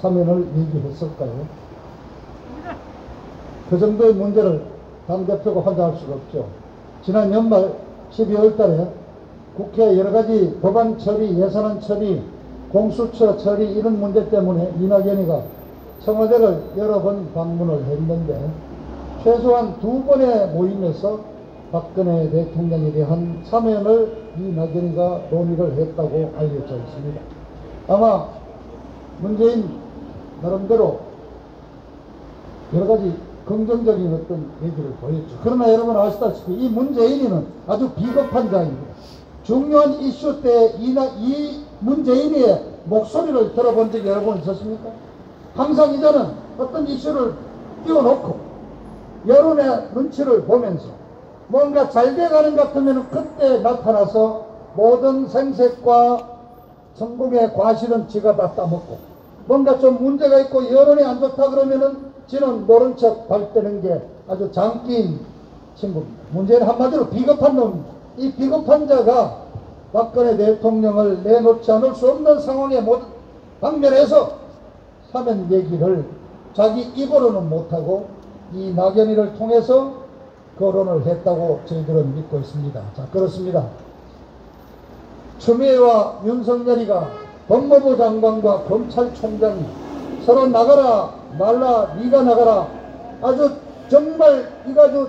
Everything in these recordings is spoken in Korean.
사면을 얘기했을까요? 그 정도의 문제를 당대표가 혼자 할 수가 없죠. 지난 연말 12월 달에 국회 여러가지 법안 처리, 예산안 처리, 공수처 처리 이런 문제 때문에 이낙연이가 청와대를 여러 번 방문을 했는데 최소한 2번의 모임에서 박근혜 대통령에 대한 사면을 이낙연이가 논의를 했다고 알려져 있습니다. 아마 문재인 나름대로 여러가지 긍정적인 어떤 얘기를 보였죠. 그러나 여러분 아시다시피 이 문재인이는 아주 비겁한 자입니다. 중요한 이슈 때 이 문재인의 목소리를 들어본 적이 여러분 있었습니까? 항상 이제는 어떤 이슈를 띄워놓고 여론의 눈치를 보면서 뭔가 잘 돼가는 것 같으면 그때 나타나서 모든 생색과 성공의 과실은 지가 다 따먹고 뭔가 좀 문제가 있고 여론이 안 좋다 그러면은 지는 모른 척 발대는 게 아주 장기인 친구입니다. 문제는 한마디로 비겁한 놈입니다. 이 비겁한 자가 박근혜 대통령을 내놓지 않을 수 없는 상황에 모든 방면에서 사면 얘기를 자기 입으로는 못하고 이 낙연이를 통해서 거론을 했다고 저희들은 믿고 있습니다. 자, 그렇습니다. 추미애와 윤석열이가 법무부 장관과 검찰총장이 서로 나가라 말라 네가 나가라 아주 정말 이거 아주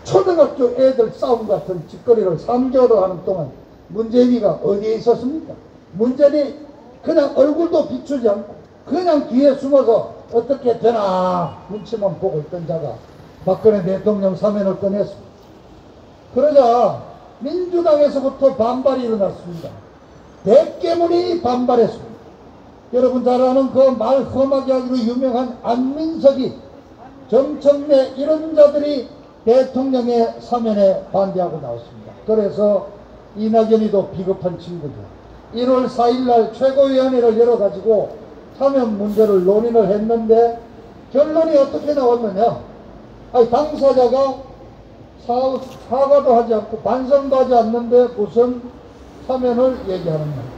초등학교 애들 싸움 같은 짓거리를 3개월을 하는 동안 문재인이가 어디에 있었습니까? 문재인이 그냥 얼굴도 비추지 않고 그냥 뒤에 숨어서 어떻게 되나 눈치만 보고 있던 자가 박근혜 대통령 사면을 꺼냈습니다. 그러자 민주당에서부터 반발이 일어났습니다. 대깨문이 반발했습니다. 여러분 잘 아는 그 말 험하게 하기로 유명한 안민석이, 정청래 이런 자들이 대통령의 사면에 반대하고 나왔습니다. 그래서 이낙연이도 비겁한 친구죠. 1월 4일날 최고위원회를 열어가지고 사면 문제를 논의를 했는데 결론이 어떻게 나왔느냐. 아니 당사자가 사과도 하지 않고 반성도 하지 않는데 무슨 사면을 얘기하는 거예요.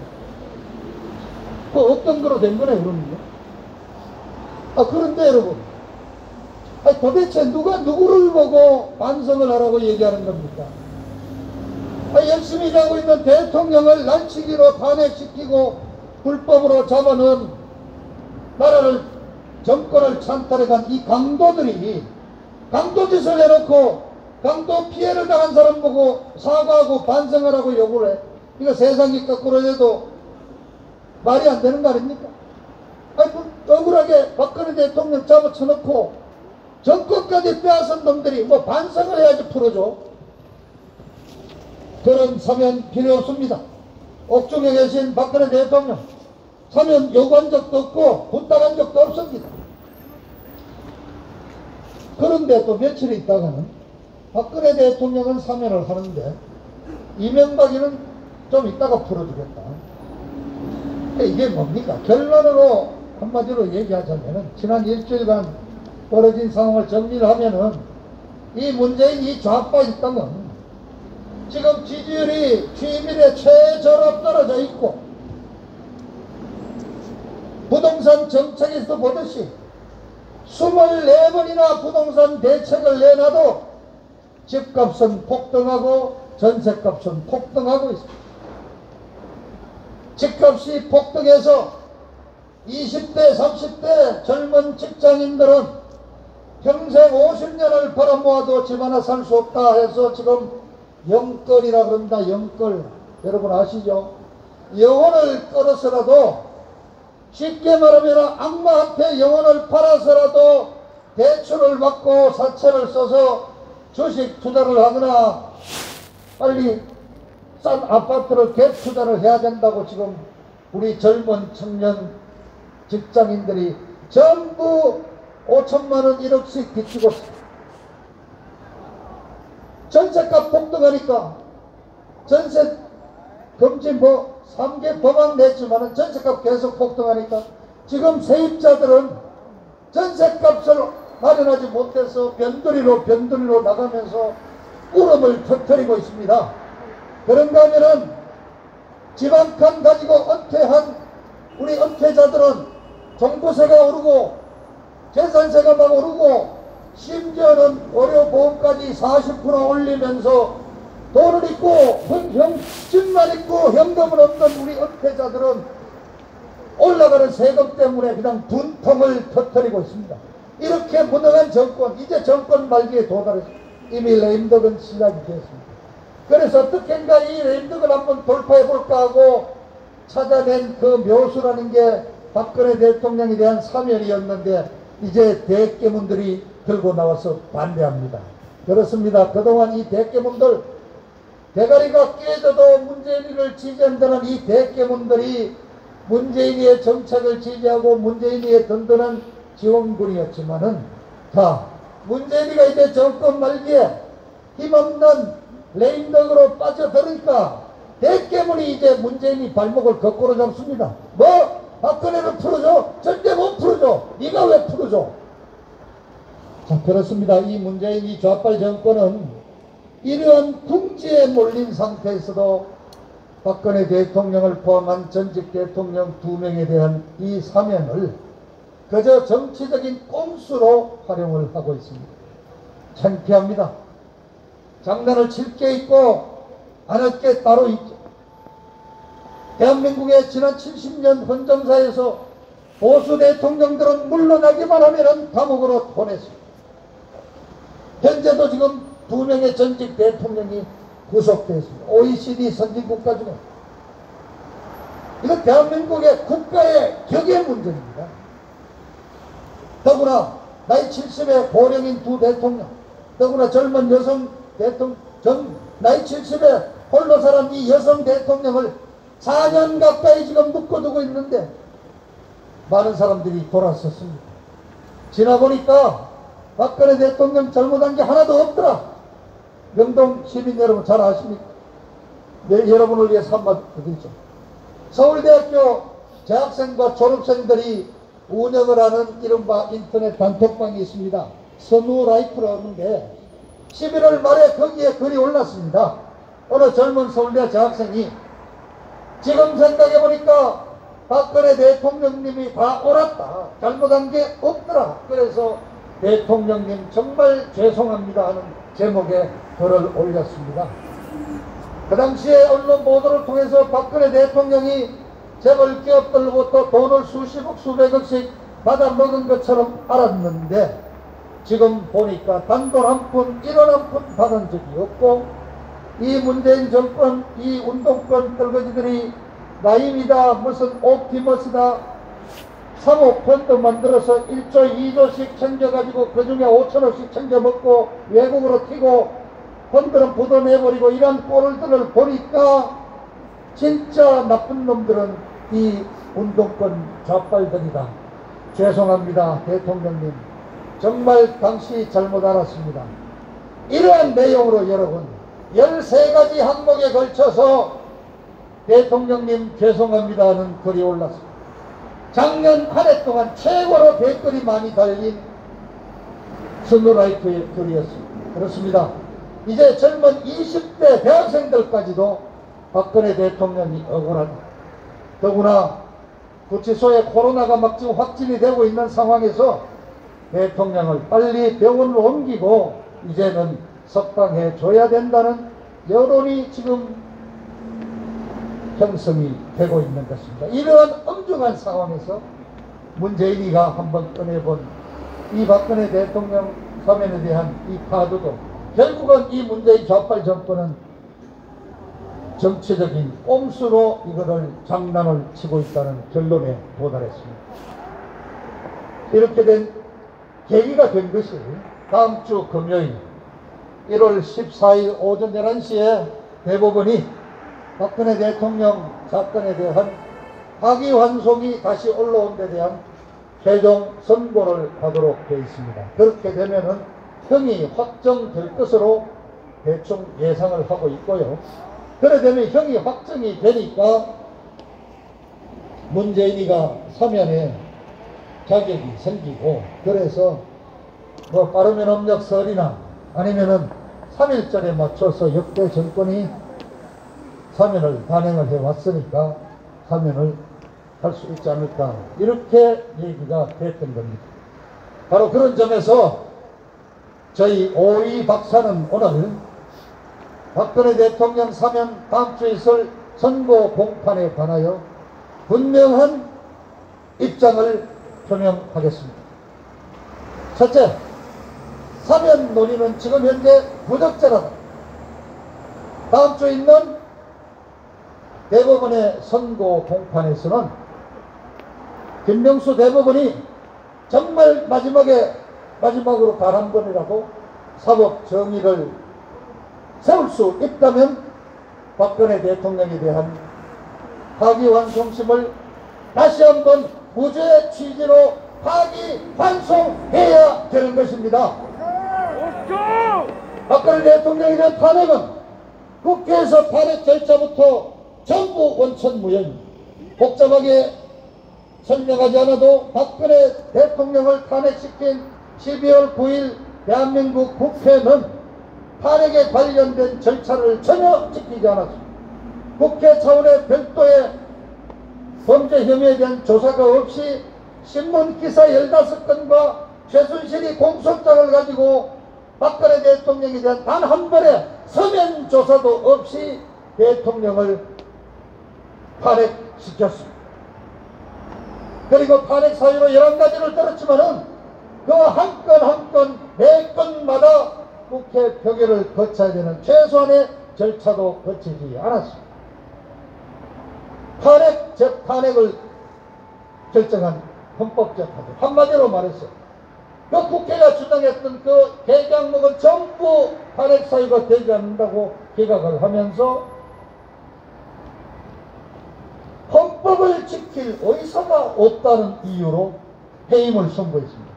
그 어떤 거로 된 거네 그러는데. 그런데 여러분, 도대체 누가 누구를 보고 반성을 하라고 얘기하는 겁니까? 열심히 일하고 있는 대통령을 날치기로 탄핵시키고 불법으로 잡아놓은 나라를 정권을 찬탈해간 이 강도들이 강도짓을 해놓고 강도 피해를 당한 사람 보고 사과하고 반성하라고 요구를 해. 이거 세상이 거꾸로 해도 말이 안 되는 거 아닙니까? 억울하게 박근혜 대통령 잡아쳐놓고 정권까지 빼앗은 놈들이 뭐 반성을 해야지 풀어줘. 그런 사면 필요 없습니다. 옥중에 계신 박근혜 대통령 사면 요구한 적도 없고 부탁한 적도 없습니다. 그런데 또 며칠 있다가는 박근혜 대통령은 사면을 하는데 이명박이는 좀 있다가 풀어주겠다. 이게 뭡니까? 결론으로 한마디로 얘기하자면은 지난 일주일간 벌어진 상황을 정리를 하면은 이 문재인 이 좌파 입당은 지금 지지율이 취임 이래 최저로 떨어져 있고 부동산 정책에서 보듯이 24번이나 부동산 대책을 내놔도 집값은 폭등하고 전세값은 폭등하고 있습니다. 집값이 폭등해서 20대 30대 젊은 직장인들은 평생 50년을 벌어모아도 집 하나 살 수 없다 해서 지금 영끌이라 그럽니다. 영끌. 여러분 아시죠? 영혼을 끌어서라도 쉽게 말하면 악마한테 영혼을 팔아서라도 대출을 받고 사채를 써서 주식 투자를 하거나 빨리 싼 아파트를 갭 투자를 해야 된다고 지금 우리 젊은 청년 직장인들이 전부 5천만원 1억씩 빚지고 있습니다. 전세값 폭등하니까 전세 금지 3개 법안 냈지만 전세값 계속 폭등하니까 지금 세입자들은 전세값을 마련하지 못해서 변두리로 나가면서 울음을 터뜨리고 있습니다. 그런가 하면은 집 한 칸 가지고 은퇴한 우리 은퇴자들은 종부세가 오르고 재산세가 막 오르고 심지어는 의료보험까지 40% 올리면서 돈을 있고 증만 있고 현금은 없는 우리 은퇴자들은 올라가는 세금 때문에 그냥 분통을 터뜨리고 있습니다. 이렇게 무능한 정권, 이제 정권 말기에 도달해서 이미 레임덕은 시작이 되었습니다. 그래서 어떻게인가 이 레임덕을 한번 돌파해볼까 하고 찾아낸 그 묘수라는 게 박근혜 대통령에 대한 사면이었는데 이제 대깨문들이 들고 나와서 반대합니다. 그렇습니다. 그동안 이 대깨문들, 대가리가 깨져도 문재인을 지지한다는 이 대깨문들이 문재인의 정책을 지지하고 문재인의 든든한 지원군이었지만은 자, 문재인이가 이제 정권 말기에 힘없는 레임덕으로 빠져들으니까 대깨문이 이제 문재인이 발목을 거꾸로 잡습니다. 뭐? 박근혜를 풀어줘? 절대 못 풀어줘. 네가 왜 풀어줘? 자, 그렇습니다. 이 문재인 이 좌빨 정권은 이러한 궁지에 몰린 상태에서도 박근혜 대통령을 포함한 전직 대통령 2명에 대한 이 사면을 그저 정치적인 꼼수로 활용을 하고 있습니다. 창피합니다. 장난을 칠 게 있고 안 할 게 따로 있죠. 대한민국의 지난 70년 헌정사에서 보수 대통령들은 물러나기만 하면 감옥으로 보냈습니다. 현재도 지금 2명의 전직 대통령이 구속되어 있습니다. OECD 선진국가 중에. 이건 대한민국의 국가의 격의 문제입니다. 더구나 나이 70의 고령인 2 대통령, 더구나 젊은 여성 대통령, 나이 70에 홀로 살은 이 여성 대통령을 4년 가까이 지금 묶어두고 있는데 많은 사람들이 돌아섰습니다. 지나보니까 박근혜 대통령 잘못한 게 하나도 없더라. 명동 시민 여러분 잘 아십니까? 네, 여러분을 위해서 한마디 드리죠. 서울대학교 재학생과 졸업생들이 운영을 하는 이른바 인터넷 단톡방이 있습니다. 선우라이프라는 게 11월 말에 거기에 글이 올랐습니다. 어느 젊은 서울대 재학생이 지금 생각해보니까 박근혜 대통령님이 다 옳았다. 잘못한 게 없더라. 그래서 대통령님 정말 죄송합니다 하는 제목의 글을 올렸습니다. 그 당시에 언론 보도를 통해서 박근혜 대통령이 재벌 기업들로부터 돈을 수십억 수백억씩 받아먹은 것처럼 알았는데 지금 보니까 단돈 한 푼, 1원 한 푼 받은 적이 없고 이 문재인 정권, 이 운동권 떨거지들이 나임이다, 무슨 옵티머스다, 3억 펀드 만들어서 1조, 2조씩 챙겨가지고 그 중에 5천억씩 챙겨먹고 외국으로 튀고 펀드는 부도내버리고 이런 꼴들을 보니까 진짜 나쁜 놈들은 이 운동권 좌빨들이다. 죄송합니다, 대통령님. 정말 당시 잘못 알았습니다. 이러한 내용으로 여러분 13가지 항목에 걸쳐서 대통령님 죄송합니다 하는 글이 올랐습니다. 작년 한 해 동안 최고로 댓글이 많이 달린 선우라이프의 글이었습니다. 그렇습니다. 이제 젊은 20대 대학생들까지도 박근혜 대통령이 억울하다. 더구나 구치소에 코로나가 막 지금 확진이 되고 있는 상황에서 대통령을 빨리 병원으로 옮기고 이제는 석방해 줘야 된다는 여론이 지금 형성이 되고 있는 것입니다. 이러한 엄중한 상황에서 문재인이가 한번 꺼내본 이 박근혜 대통령 사면에 대한 이 카드도 결국은 이 문재인 좌빨 정권은 정치적인 꼼수로 이거를 장난을 치고 있다는 결론에 도달했습니다. 이렇게 된 계기가 된 것이 다음 주 금요일 1월 14일 오전 11시에 대법원이 박근혜 대통령 사건에 대한 파기환송이 다시 올라온 데 대한 최종 선고를 하도록 되어 있습니다. 그렇게 되면은 형이 확정될 것으로 대충 예상을 하고 있고요. 그래 되면 형이 확정이 되니까 문재인이가 사면에 자격이 생기고 그래서 뭐 빠르면 음력설이나 아니면은 3일절에 맞춰서 역대 정권이 사면을 단행을 해왔으니까 사면을 할 수 있지 않을까, 이렇게 얘기가 됐던 겁니다. 바로 그런 점에서 저희 오이 박사는 오늘 박근혜 대통령 사면 다음 주에 있을 선거 공판에 관하여 분명한 입장을 표명하겠습니다. 첫째, 사면 논의는 지금 현재 부적절하다. 다음 주에 있는 대법원의 선고 공판에서는 김명수 대법원이 정말 마지막으로 단 한 번이라도 사법 정의를 세울 수 있다면 박근혜 대통령에 대한 파기환송심을 다시 한번 무죄 취지로 파기환송해야 되는 것입니다. 박근혜 대통령에 대한 탄핵은 국회에서 탄핵 절차부터 전부 원천무효. 복잡하게 설명하지 않아도 박근혜 대통령을 탄핵시킨 12월 9일 대한민국 국회는 탄핵에 관련된 절차를 전혀 지키지 않았습니다. 국회 차원의 별도의 범죄 혐의에 대한 조사가 없이 신문기사 15건과 최순실이 공소장을 가지고 박근혜 대통령에 대한 단 한 번의 서면 조사도 없이 대통령을 탄핵시켰습니다. 그리고 탄핵 사유로 11가지를 들었지만은 그 한 건 한 건 매 건마다 국회 표결을 거쳐야 되는 최소한의 절차도 거치지 않았습니다. 탄핵을 결정한 헌법재판소, 한마디로 말해서 그 국회가 주장했던 그 개정목은 전부 탄핵 사유가 되지 않는다고 기각을 하면서 헌법을 지킬 의사가 없다는 이유로 해임을 선고했습니다.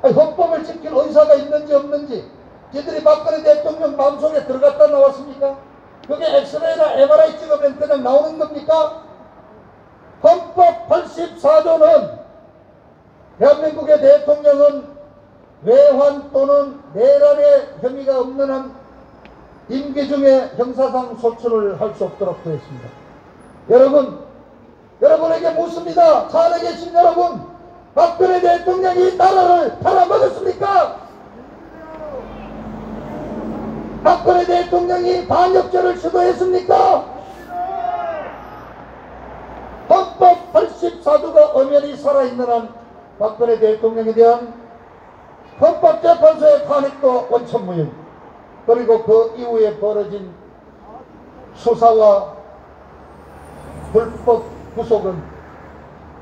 아니, 헌법을 지킬 의사가 있는지 없는지 저들이 박근혜 대통령 마음속에 들어갔다 나왔습니까? 그게 엑스레이나 MRI 찍으면 그냥 나오는 겁니까? 헌법 84조는 대한민국의 대통령은 외환 또는 내란의 혐의가 없는 한 임기 중에 형사상 소출을 할 수 없도록 되어 있습니다. 여러분에게 묻습니다. 차 안에 계신 여러분, 박근혜 대통령이 나라를 팔아먹었습니까? 박근혜 대통령이 반역죄를 시도했습니까? 헌법 84조가 엄연히 살아있는 한 박근혜 대통령에 대한 헌법재판소의 탄핵도 원천무효. 그리고 그 이후에 벌어진 수사와 불법 구속은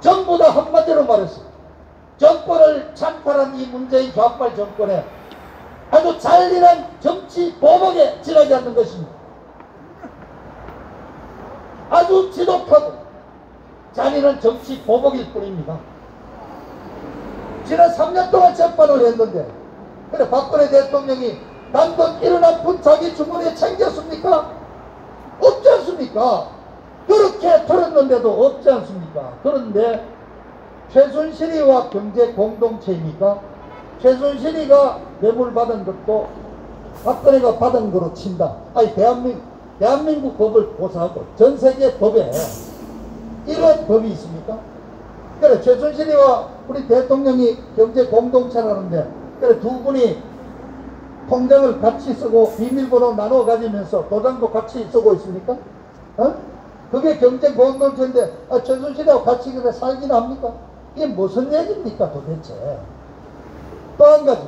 전부 다 한마디로 말해서 정권을 찬탈한 이 문재인 좌빨 정권에 아주 잔인한 정치 보복에 지나지 않는 것입니다. 아주 지독하고 잔인한 정치 보복일 뿐입니다. 지난 3년 동안 재판을 했는데 그래 박근혜 대통령이 단돈 1원 자기 주머니에 챙겼습니까? 없지 않습니까? 그렇게 들었는데도 없지 않습니까? 그런데 최순실이와 경제 공동체입니까? 최순실이가 뇌물 받은 것도 박근혜가 받은 거로 친다. 아니 대한민국 법을 고사하고 전 세계 법에 이런 법이 있습니까? 그래 최순실이와 우리 대통령이 경제 공동체라는데 그래 두 분이 통장을 같이 쓰고 비밀번호 나눠 가지면서 도장도 같이 쓰고 있습니까? 그게 경제 공동체인데 최순실하고 같이 그래 살긴 합니까? 이게 무슨 얘기입니까 도대체? 또 한 가지,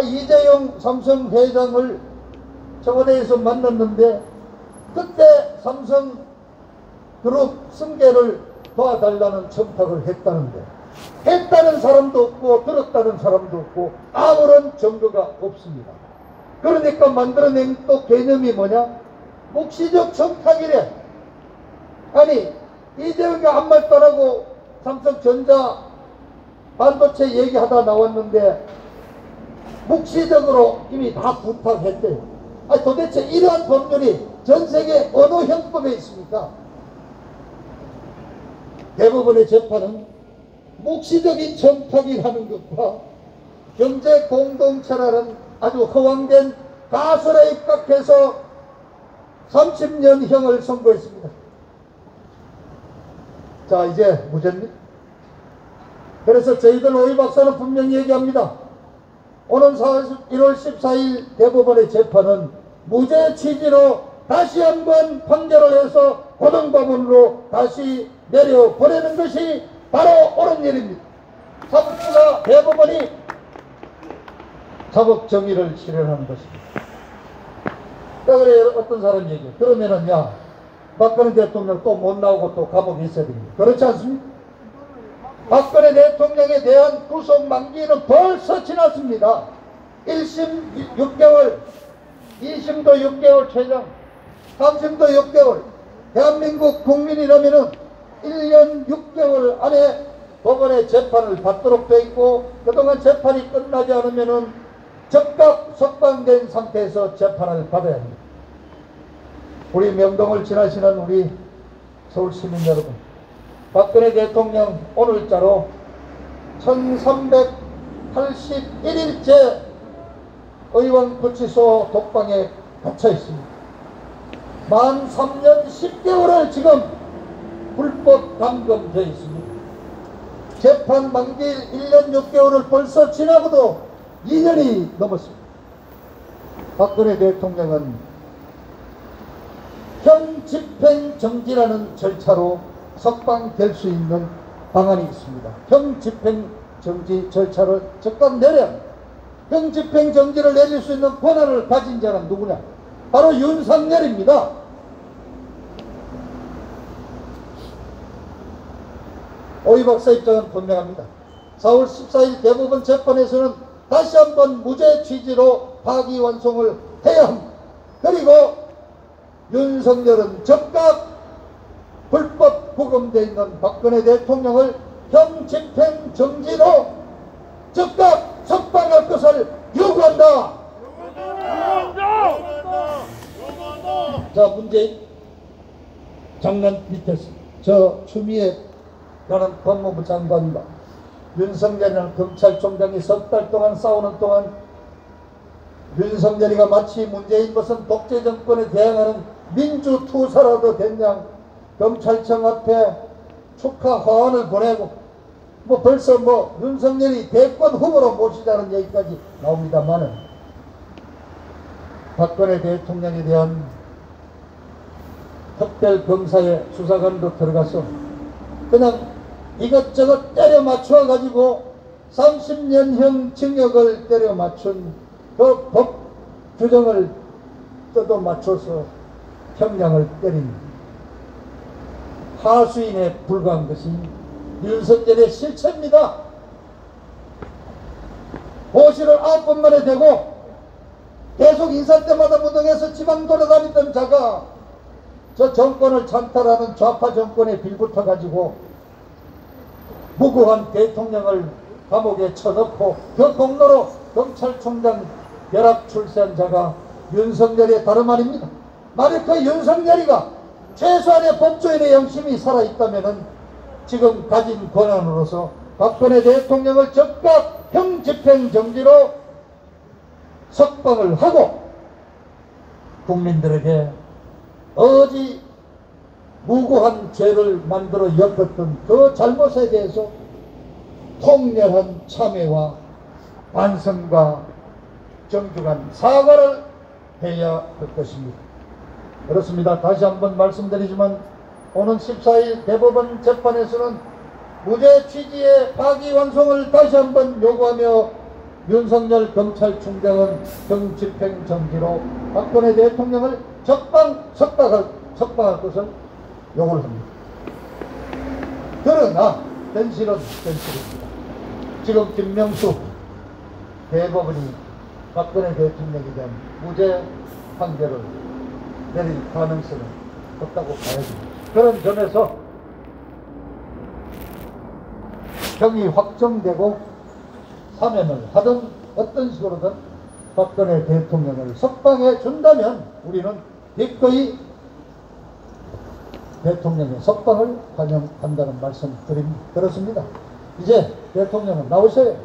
이재용 삼성 회장을 청와대에서 만났는데 그때 삼성그룹 승계를 도와달라는 청탁을 했다는데 했다는 사람도 없고 들었다는 사람도 없고 아무런 증거가 없습니다. 그러니까 만들어낸 또 개념이 뭐냐? 묵시적 청탁이래. 아니 이재용이 아무 말도 안 하고 삼성전자 반도체 얘기하다 나왔는데 묵시적으로 이미 다 부탁했대요. 아니 도대체 이러한 법률이 전 세계 어느 형법에 있습니까? 대부분의 재판은 묵시적인 청탁이라는 것과 경제 공동체라는 아주 허황된 가설에 입각해서 30년형을 선고했습니다. 자, 이제 무죄입니다. 그래서 저희들 오이 박사는 분명히 얘기합니다. 오는 1월 14일 대법원의 재판은 무죄 취지로 다시 한번 판결을 해서 고등법원으로 다시 내려보내는 것이 바로 옳은 일입니다. 사법부가 대법원이 사법 정의를 실현하는 것입니다. 그래 어떤 사람이 얘기해. 그러면은 야 박근혜 대통령 또 못 나오고 또 감옥에 있어야 됩니다. 그렇지 않습니까? 박근혜 대통령에 대한 구속 만기는 벌써 지났습니다. 1심 6개월, 2심도 6개월 최장, 3심도 6개월. 대한민국 국민이라면은 1년 6개월 안에 법원의 재판을 받도록 되어 있고, 그동안 재판이 끝나지 않으면은 즉각 석방된 상태에서 재판을 받아야 합니다. 우리 명동을 지나시는 우리 서울 시민 여러분, 박근혜 대통령 오늘자로 1381일째 의원구치소 독방에 갇혀 있습니다. 만 3년 10개월을 지금 불법 감금되어 있습니다. 재판 만기일 1년 6개월을 벌써 지나고도 2년이 넘었습니다. 박근혜 대통령은 형집행정지라는 절차로 석방될 수 있는 방안이 있습니다. 형집행정지 절차를 즉각 내려야 합니다. 형집행정지를 내릴 수 있는 권한을 가진 자는 누구냐? 바로 윤석열입니다. 오이 박사 입장은 분명합니다. 4월 14일 대법원 재판에서는 다시 한번 무죄 취지로 파기환송을 해야 합니다. 그리고 윤석열은 즉각 불법 구금되어 있는 박근혜 대통령을 형집행정지로 즉각 석방할 것을 요구한다. 자, 문재인 장난 밑에서 저 추미애 라는 법무부 장관과 윤석열이라는 검찰총장이 석 달 동안 싸우는 동안 윤석열이가 마치 문재인 것은 독재 정권에 대항하는 민주투사라도 됐냐 검찰청 앞에 축하 화환을 보내고 벌써 윤석열이 대권 후보로 모시자는 얘기까지 나옵니다만은 박근혜 대통령에 대한 특별검사의 수사관으로 들어가서 그냥 이것저것 때려 맞춰 가지고 30년형 징역을 때려 맞춘 그 법 규정을 뜯어 맞춰서 형량을 때린 하수인에 불과한 것이 윤석열의 실체입니다. 고시를 9번만에 대고 계속 인사 때마다 무등에서 지방 돌아다니던 자가 저 정권을 찬탈하는 좌파 정권에 빌붙어 가지고 무고한 대통령을 감옥에 쳐넣고 그 공로로 검찰총장 벼락 출세한 자가 윤석열의 다름 아닙니다. 만약 그 윤석열이가 최소한의 법조인의 영심이 살아있다면 지금 가진 권한으로서 박근혜 대통령을 즉각 형집행정지로 석방을 하고 국민들에게 어지 무고한 죄를 만들어 엮었던 그 잘못에 대해서 통렬한 참회와 반성과 정중한 사과를 해야 할 것입니다. 그렇습니다. 다시 한번 말씀드리지만 오는 14일 대법원 재판에서는 무죄 취지의 파기환송을 다시 한번 요구하며 윤석열 검찰총장은 형집행정지로 박근혜 대통령을 석방할 것을 요구를 합니다. 그러나 현실은 현실입니다. 지금 김명수 대법원이 박근혜 대통령에 대한 무죄 판결을 내릴 가능성은 없다고 봐야 됩니다. 그런 점에서 형이 확정되고 사면을 하든 어떤 식으로든 박근혜 대통령을 석방해 준다면 우리는 기꺼이 대통령의 석방을 환영한다는 말씀 드립니다. 그렇습니다. 이제 대통령은 나오셔야 해요.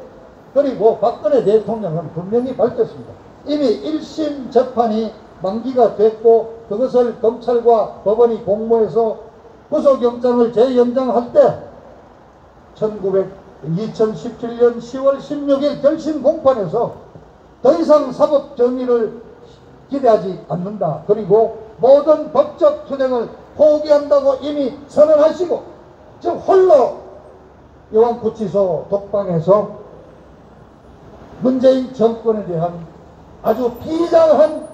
그리고 박근혜 대통령은 분명히 밝혔습니다. 이미 1심 재판이 만기가 됐고 그것을 검찰과 법원이 공모해서 구속영장을 재연장할 때 2017년 10월 16일 결심 공판에서 더 이상 사법 정의를 기대하지 않는다. 그리고 모든 법적 투쟁을 포기한다고 이미 선언하시고 즉 홀로 요한구치소 독방에서 문재인 정권에 대한 아주 비장한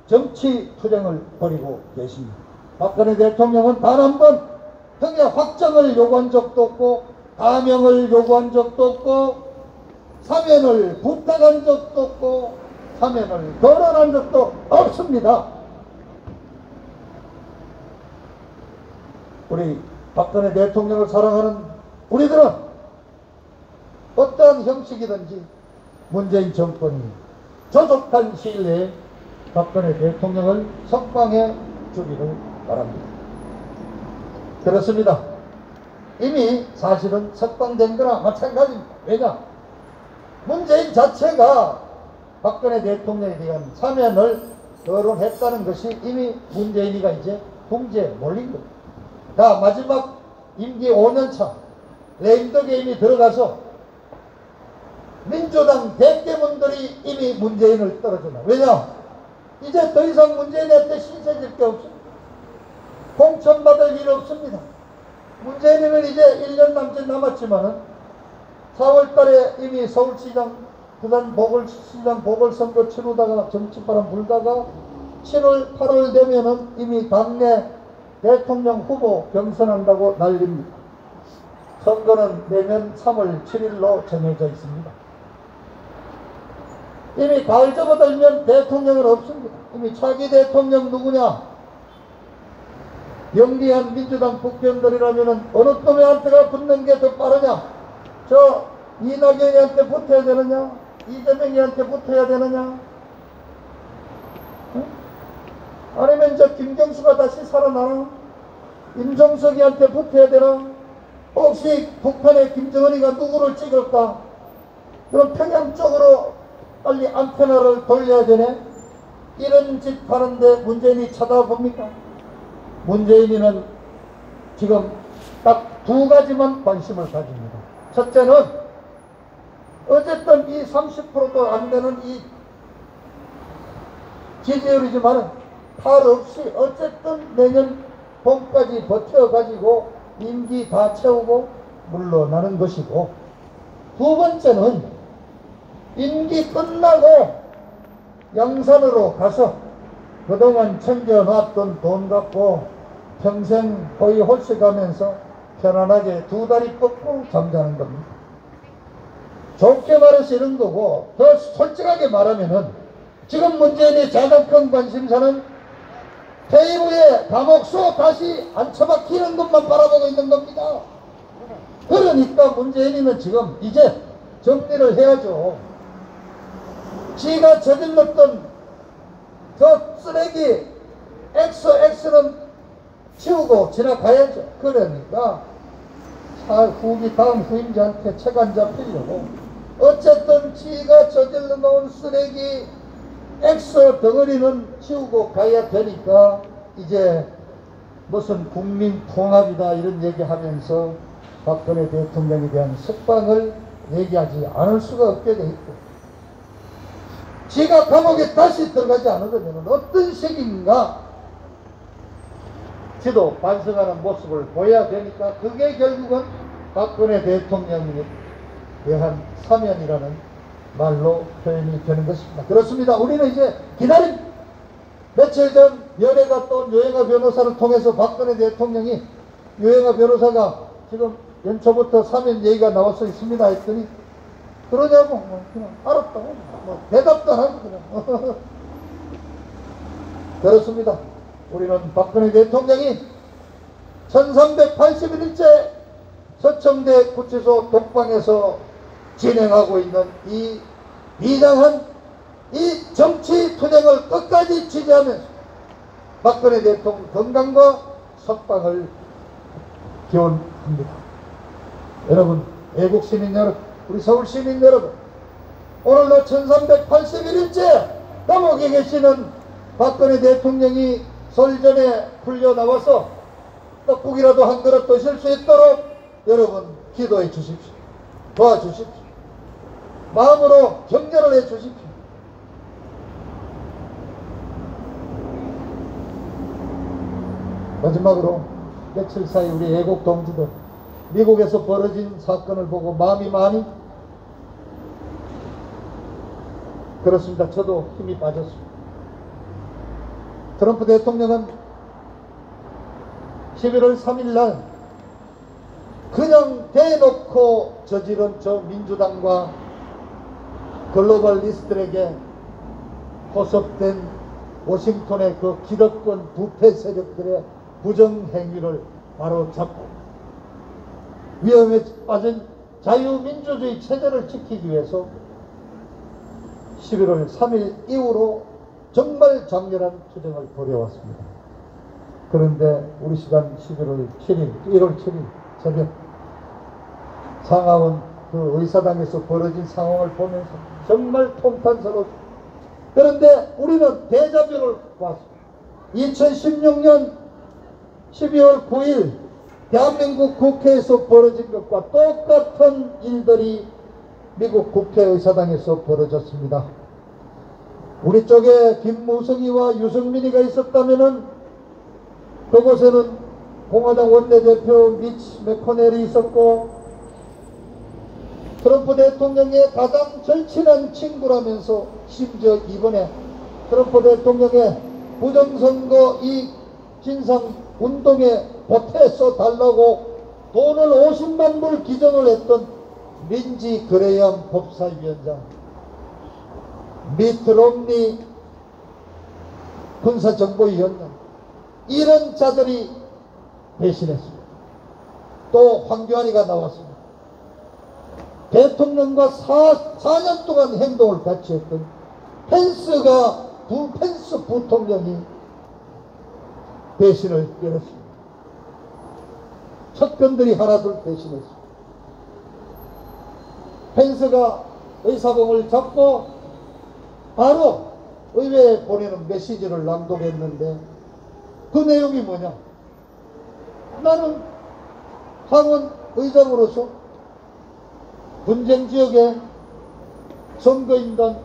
정치 투쟁을 벌이고 계십니다. 박근혜 대통령은 단 한 번 형의 확정을 요구한 적도 없고 가명을 요구한 적도 없고 사면을 부탁한 적도 없고 사면을 거론한 적도 없습니다. 우리 박근혜 대통령을 사랑하는 우리들은 어떠한 형식이든지 문재인 정권이 조속한 시일 내에 박근혜 대통령을 석방해 주기를 바랍니다. 그렇습니다. 이미 사실은 석방된 거나 마찬가지입니다. 왜냐? 문재인 자체가 박근혜 대통령에 대한 사면을 거론했다는 것이 이미 문재인이가 이제 궁지에 몰린 겁니다. 자, 마지막 임기 5년차 레임덕에 이미 들어가서 민주당 대깨문들이 이미 문재인을 떨어진다. 왜냐? 이제 더 이상 문재인한테 신세질 게 없습니다. 공천받을 일 없습니다. 문재인은 이제 1년 남짓 남았지만은 4월 달에 이미 서울시장, 부산 보궐시장 보궐선거 치르다가 정치바람 불다가 7월, 8월 되면은 이미 당내 대통령 후보 경선한다고 난립니다. 선거는 내년 3월 7일로 정해져 있습니다. 이미 가을 접어들면 대통령은 없습니다. 이미 차기 대통령 누구냐? 영리한 민주당 국회의원들이라면 어느 놈한테가 붙는 게 더 빠르냐? 저 이낙연이한테 붙어야 되느냐? 이재명이한테 붙어야 되느냐? 응? 아니면 저 김경수가 다시 살아나나? 임종석이한테 붙어야 되나? 혹시 북한의 김정은이가 누구를 찍을까? 그럼 평양 쪽으로 빨리 안테나를 돌려야 되네? 이런 짓 하는데 문재인이 쳐다봅니까? 문재인이는 지금 딱 두 가지만 관심을 가집니다. 첫째는 어쨌든 이 30%도 안 되는 이 지지율이지만 탈 없이 어쨌든 내년 봄까지 버텨가지고 임기 다 채우고 물러나는 것이고, 두 번째는 임기 끝나고 양산으로 가서 그동안 챙겨놨던 돈 갖고 평생 거의 홀식하면서 편안하게 두 다리 뻗고 잠자는 겁니다. 좋게 말해서 이런 거고, 더 솔직하게 말하면은 지금 문재인의 가장 큰 관심사는 퇴임 후에 감옥수 다시 앉혀박히는 것만 바라보고 있는 겁니다. 그러니까 문재인이는 지금 이제 정리를 해야죠. 지가 저질렀던 저 쓰레기 XX는 치우고 지나가야죠. 그러니까 다음 후임자한테 책 안 잡히려고 어쨌든 지가 저질러 놓은 쓰레기 X 덩어리는 치우고 가야 되니까 이제 무슨 국민 통합이다 이런 얘기하면서 박근혜 대통령에 대한 석방을 얘기하지 않을 수가 없게 돼 있고, 지가 감옥에 다시 들어가지 않으려면 어떤 식인가 지도 반성하는 모습을 보여야 되니까 그게 결국은 박근혜 대통령에 대한 사면이라는 말로 표현이 되는 것입니다. 그렇습니다. 우리는 이제 기다림. 며칠 전 연예가 또 유영하 변호사를 통해서 박근혜 대통령이 유영하 변호사가 지금 연초부터 사면 얘기가 나와서 있습니다 했더니 그러냐고 그냥 알았다고 대답도 안 하고 그냥 그렇습니다. 우리는 박근혜 대통령이 1381일째 서청대 구치소 독방에서 진행하고 있는 이 비장한 이 정치 투쟁을 끝까지 지지하면서 박근혜 대통령 건강과 석방을 기원합니다. 여러분, 애국 시민 여러분, 우리 서울 시민 여러분, 오늘로 1381일째 감옥에 계시는 박근혜 대통령이 설 전에 풀려 나와서 떡국이라도 한 그릇 드실 수 있도록 여러분 기도해 주십시오. 도와주십시오. 마음으로 격려를 해 주십시오. 마지막으로 며칠 사이 우리 애국 동지들 미국에서 벌어진 사건을 보고 마음이 많이 그렇습니다. 저도 힘이 빠졌습니다. 트럼프 대통령은 11월 3일 날 그냥 대놓고 저지른 저 민주당과 글로벌리스트들에게 포섭된 워싱턴의 그 기득권 부패 세력들의 부정행위를 바로 잡고 위험에 빠진 자유민주주의 체제를 지키기 위해서 11월 3일 이후로 정말 장렬한 투쟁을 벌여왔습니다. 그런데 우리 시간 1월 7일 새벽 상하원 그 의사당에서 벌어진 상황을 보면서 정말 통탄스러웠습니다. 그런데 우리는 데자뷰를 보았습니다. 2016년 12월 9일 대한민국 국회에서 벌어진 것과 똑같은 일들이 미국 국회의사당에서 벌어졌습니다. 우리 쪽에 김무성이와 유승민이가 있었다면은 그곳에는 공화당 원내대표 미치 매코넬이 있었고 트럼프 대통령의 가장 절친한 친구라면서 심지어 이번에 트럼프 대통령의 부정선거 이 진상운동에 보태서 달라고 돈을 50만 불 기증을 했던 린지 그레이엄 법사위원장, 미트 롬니 군사정보위원장, 이런 자들이 배신했습니다. 또 황교안이가 나왔습니다. 대통령과 4년 동안 행동을 같이 했던 펜스 부통령이 배신을 열었습니다. 척견들이 하나둘 배신했습니다. 펜스가 의사봉을 잡고 바로 의회에 보내는 메시지를 낭독했는데 그 내용이 뭐냐? 나는 상원 의장으로서 분쟁지역의 선거인단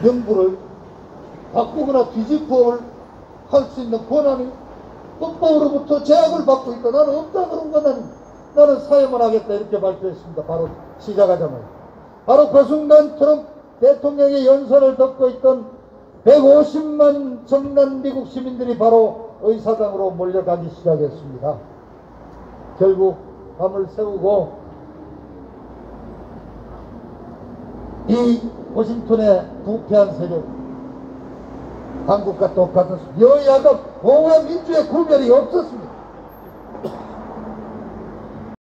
명부를 바꾸거나 뒤집어 할 수 있는 권한이 헌법으로부터 제약을 받고 있다. 나는 없다 그런 거 나는 사용을 하겠다 이렇게 발표했습니다. 바로 시작하자마자. 바로 그 순간 트럼프 대통령의 연설을 듣고 있던 150만 정난 미국 시민들이 바로 의사당으로 몰려가기 시작했습니다. 결국 밤을 새우고 이 워싱턴의 부패한 세력, 한국과 똑같았습니다. 여야가 공화 민주의 구별이 없었습니다.